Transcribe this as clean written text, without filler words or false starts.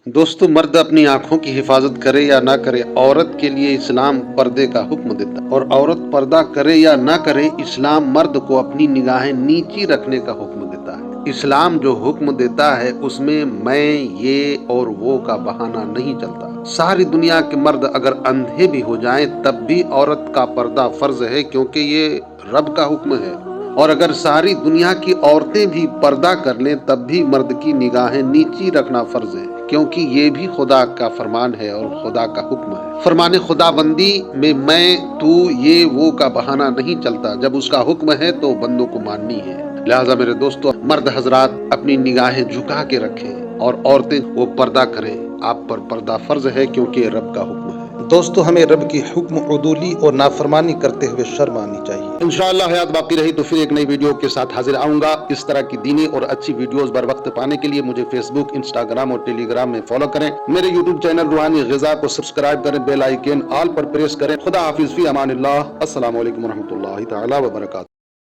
दोस्तों, मर्द अपनी आंखों की हिफाजत करे या ना करे, औरत के लिए इस्लाम पर्दे का हुक्म देता है। और औरत पर्दा करे या ना करे, इस्लाम मर्द को अपनी निगाहें नीची रखने का हुक्म देता है। इस्लाम जो हुक्म देता है उसमें मैं, ये और वो का बहाना नहीं चलता। सारी दुनिया के मर्द अगर अंधे भी हो जाएं तब भी औरत का पर्दा फर्ज है, क्योंकि ये रब का हुक्म है। और अगर सारी दुनिया की औरतें भी पर्दा कर लें तब भी मर्द की निगाहें नीची रखना फर्ज है, क्योंकि ये भी खुदा का फरमान है और खुदा का हुक्म है। फरमान खुदाबंदी में मैं, तू, ये, वो का बहाना नहीं चलता। जब उसका हुक्म है तो बंदों को माननी है। लिहाजा मेरे दोस्तों, मर्द हजरात अपनी निगाहें झुका के रखें और औरतें वो पर्दा करें। आप पर पर्दा फर्ज है, क्योंकि ये रब का हुक्म है। दोस्तों, हमें रब की हुक्म उदूली और नाफरमानी करते हुए शर्म आनी चाहिए। इंशाअल्लाह हयात बाकी रही तो फिर एक नई वीडियो के साथ हाजिर आऊंगा। इस तरह की दीनी और अच्छी वीडियोस बर वक्त पाने के लिए मुझे फेसबुक, इंस्टाग्राम और टेलीग्राम में फॉलो करें। मेरे यूट्यूब चैनल रूहानी ग़िज़ा को सब्सक्राइब करें, बेल आइकन ऑल पर प्रेस करें। खुदा हाफिज़, फी अमानिल्लाह। अस्सलामु अलैकुम व रहमतुल्लाहि तआला व बरकातहू।